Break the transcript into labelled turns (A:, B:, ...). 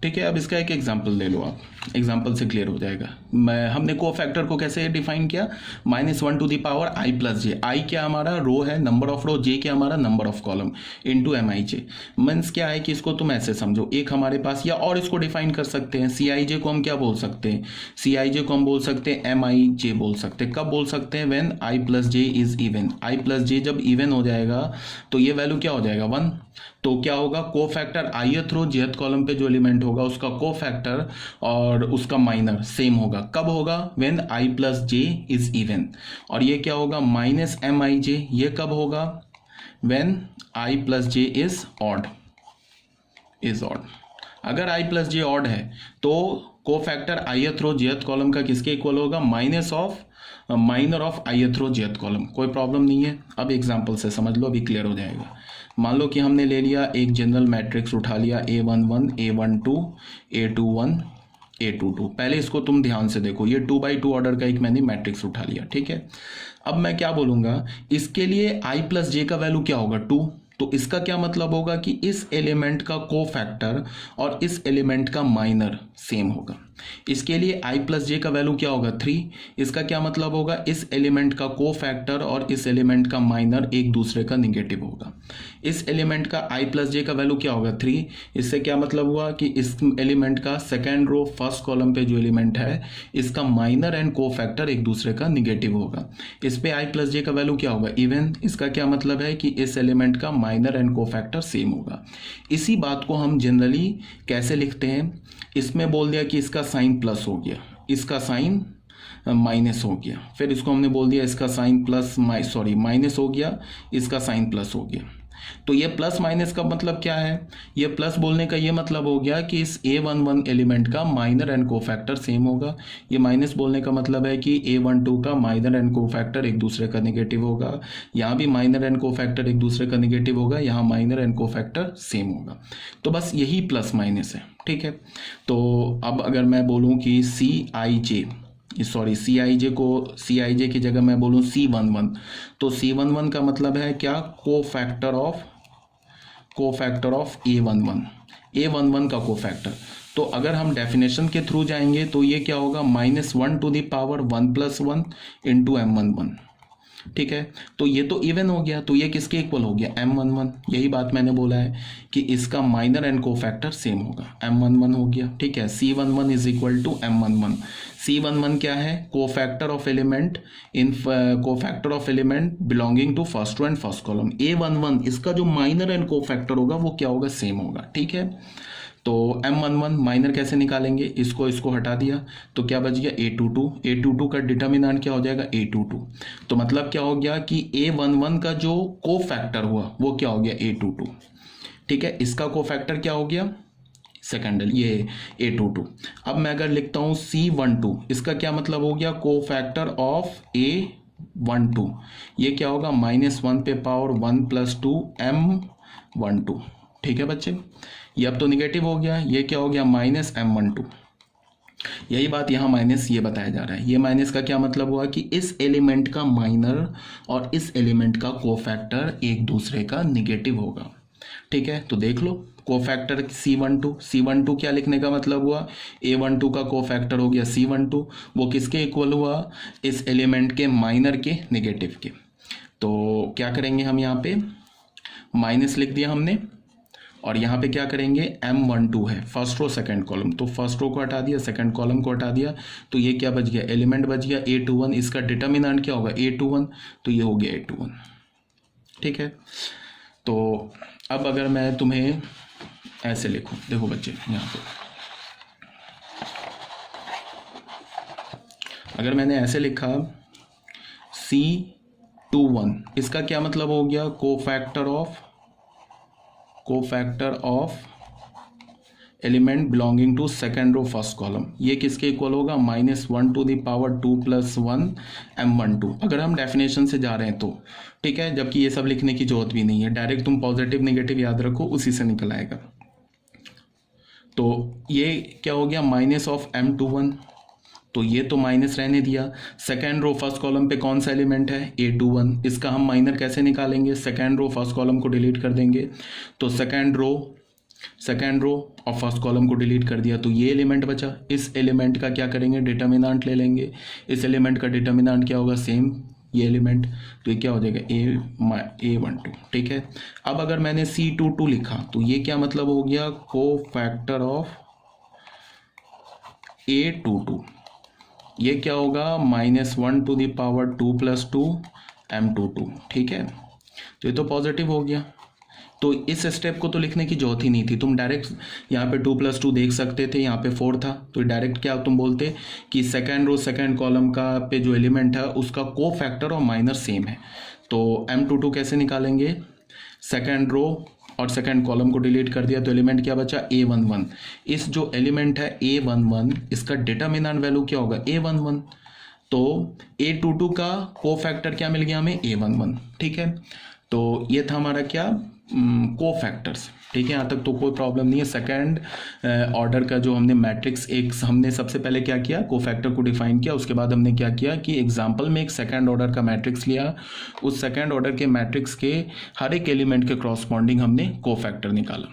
A: ठीक है। अब इसका एक एग्जांपल ले लो आप, एग्जांपल से क्लियर हो जाएगा। हमने कोफैक्टर को कैसे डिफाइन किया, -1 to the power i plus j. I क्या हमारा रो है, नंबर ऑफ रो, जे क्या हमारा number of column, into MIJ। Means क्या है कि इसको तुम ऐसे समझो, एक हमारे पास, या और इसको डिफाइन कर सकते हैं, CIJ को हम क्या बोल सकते हैं, CIJ को हम बोल सकते हैं MIJ बोल सकते हैं। कब बोल सकते हैं, when i plus J is even. i plus j जब इवन हो जाएगा तो ये वैल्यू क्या हो जाएगा, 1। तो क्या होगा, cofactor ith row jth column पे जो एलिमेंट होगा उसका कोफैक्टर और उसका माइनर सेम होगा। कब होगा, when i plus J is even. और ये क्या होगा, -MIJ, ये कब होगा, when i plus J is odd. अगर i प्लस जे ऑड है तो cofactor ith row jth column का किसके इक्वल होगा, minor of ith row jth column. कोई प्रॉब्लम नहीं है। अब एग्जांपल से समझ लो, अभी क्लियर हो जाएगा। मान लो कि हमने ले लिया एक जनरल मैट्रिक्स, उठा लिया A11 A12 A21 A22। पहले इसको तुम ध्यान से देखो, ये 2x2 ऑर्डर का एक मैंने मैट्रिक्स उठा लिया, ठीक है। अब मैं क्या बोलूंगा, इसके लिए i प्लस जे का वैल्यू क्या होगा, 2। तो इसका क्या मतलब होगा कि इस एलिमेंट का कोफैक्टर और इस एलिमेंट का माइनर सेम होगा। इसके लिए i प्लस जे का वैल्यू क्या होगा, 3। इसका क्या मतलब होगा, इस एलिमेंट का कोफैक्टर और इस एलिमेंट का माइनर एक दूसरे का निगेटिव होगा। इस एलिमेंट का i प्लस जे का वैल्यू क्या होगा, 3। इससे क्या मतलब हुआ कि इस एलिमेंट का सेकेंड रो फर्स्ट कॉलम पे जो एलिमेंट है इसका माइनर एंड कोफैक्टर एक दूसरे का निगेटिव होगा। इस पे i प्लस जे का वैल्यू क्या होगा, इवन। इसका क्या मतलब है कि इस एलिमेंट का माइनर एंड कोफैक्टर सेम होगा। इसी बात को हम जनरली कैसे लिखते हैं, इसमें बोल दिया कि इसका साइन प्लस हो गया, इसका साइन माइनस हो गया, फिर इसको हमने बोल दिया इसका साइन माइनस हो गया, इसका साइन प्लस हो गया। तो ये प्लस माइनस का मतलब क्या है, ये प्लस बोलने का ये मतलब हो गया कि इस A11 एलिमेंट का माइनर एंड कोफैक्टर सेम होगा। ये माइनस बोलने का मतलब है कि A12 का माइनर एंड कोफैक्टर एक दूसरे का नेगेटिव होगा। यहाँ भी माइनर एंड कोफैक्टर एक दूसरे का नेगेटिव होगा, यहाँ माइनर एंड कोफैक्टर सेम होगा। तो बस यही प्लस माइनस है, ठीक है। तो अब अगर मैं बोलूँ कि CIJ की जगह मैं बोलूँ C11, तो C11 का मतलब है क्या, कोफैक्टर ऑफ A11 का कोफैक्टर। तो अगर हम डेफिनेशन के थ्रू जाएंगे तो ये क्या होगा, -1 to the power 1 + 1 into M11, ठीक है। तो ये तो इवन हो गया, तो ये किसके इक्वल हो गया, M11। यही बात मैंने बोला है कि इसका माइनर एंड कोफैक्टर सेम होगा, M11 हो गया, ठीक है। C11 is equal to M11। C11 क्या है, cofactor of element belonging to first row and first column. A11 इसका जो माइनर एंड कोफैक्टर होगा वो क्या होगा, सेम होगा, ठीक है। तो M11 माइनर कैसे निकालेंगे, इसको हटा दिया तो क्या बच गया, A22 का डिटर्मिनेंट क्या हो जाएगा, A22। तो मतलब क्या हो गया कि A11 का जो कोफैक्टर हुआ वो क्या हो गया, A22, ठीक है। इसका कोफैक्टर क्या हो गया, सेकेंडल, ये A22। अब मैं अगर लिखता हूँ C12, इसका क्या मतलब हो गया, कोफैक्टर ऑफ A12। ये क्या होगा, -1 पे पावर 1 + 2 M12, ठीक है बच्चे। ये अब तो निगेटिव हो गया, ये क्या हो गया, -M12। यही बात यहाँ माइनस ये बताया जा रहा है। ये माइनस का क्या मतलब हुआ कि इस एलिमेंट का माइनर और इस एलिमेंट का कोफैक्टर एक दूसरे का निगेटिव होगा, ठीक है। तो देख लो, कोफैक्टर C12 क्या लिखने का मतलब हुआ, A12 का कोफैक्टर हो गया C12, वो किसके इक्वल हुआ, इस एलिमेंट के माइनर के निगेटिव के। तो क्या करेंगे हम, यहाँ पे माइनस लिख दिया हमने, और यहाँ पे क्या करेंगे, M12 है फर्स्ट रो सेकंड कॉलम, तो फर्स्ट रो को हटा दिया, सेकंड कॉलम को हटा दिया, तो ये क्या बच गया, एलिमेंट बच गया A21। इसका डिटर्मिनेंट क्या होगा, A21, तो ये हो गया A21, ठीक है। तो अब अगर मैं तुम्हें ऐसे लिखूं, देखो बच्चे, यहाँ पे अगर मैंने ऐसे लिखा C21, इसका क्या मतलब हो गया, cofactor of element belonging to second row first column. ये किसके इक्वल होगा, -1 टू द पावर 2 + 1 M12। अगर हम डेफिनेशन से जा रहे हैं तो, ठीक है, जबकि ये सब लिखने की जरूरत भी नहीं है, डायरेक्ट तुम पॉजिटिव नेगेटिव याद रखो, उसी से निकल आएगा। तो ये क्या हो गया, -M21, तो ये तो माइनस रहने दिया। सेकेंड रो फर्स्ट कॉलम पे कौन सा एलिमेंट है, A21। इसका हम माइनर कैसे निकालेंगे, सेकेंड रो फर्स्ट कॉलम को डिलीट कर देंगे, तो सेकेंड रो सेकेंड रो और फर्स्ट कॉलम को डिलीट कर दिया, तो ये एलिमेंट बचा। इस एलिमेंट का क्या करेंगे, डिटर्मिनेंट ले लेंगे। इस एलिमेंट का डिटर्मिनेंट क्या होगा, सेम ये एलिमेंट, तो ये क्या हो जाएगा A12, ठीक है। अब अगर मैंने C22 लिखा तो ये क्या मतलब हो गया, को फैक्टर ऑफ A22, ये क्या होगा -1 टू द पावर 2 + 2 M22, ठीक है। तो ये तो पॉजिटिव हो गया, तो इस स्टेप को तो लिखने की जरूरत ही नहीं थी, तुम डायरेक्ट यहाँ पे 2 + 2 देख सकते थे, यहाँ पे 4 था, तो डायरेक्ट क्या तुम बोलते कि सेकेंड रो सेकेंड कॉलम का पे जो एलिमेंट है उसका को फैक्टर और माइनर सेम है। तो M22 कैसे निकालेंगे, सेकेंड रो और सेकेंड कॉलम को डिलीट कर दिया तो एलिमेंट क्या बचा, A11। इस जो एलिमेंट है A11 इसका डिटर्मिनेंट वैल्यू क्या होगा, A11, तो A22 का को फैक्टर क्या मिल गया हमें, A11, ठीक है। तो ये था हमारा क्या, को फैक्टर्स, ठीक है। यहाँ तक तो कोई प्रॉब्लम नहीं है। सेकंड ऑर्डर का जो हमने मैट्रिक्स, एक हमने सबसे पहले क्या किया, को फैक्टर को डिफाइन किया, उसके बाद हमने क्या किया कि एग्जांपल में एक सेकंड ऑर्डर का मैट्रिक्स लिया, उस सेकंड ऑर्डर के मैट्रिक्स के हर एक एलिमेंट के क्रॉसपॉन्डिंग हमने को फैक्टर निकाला।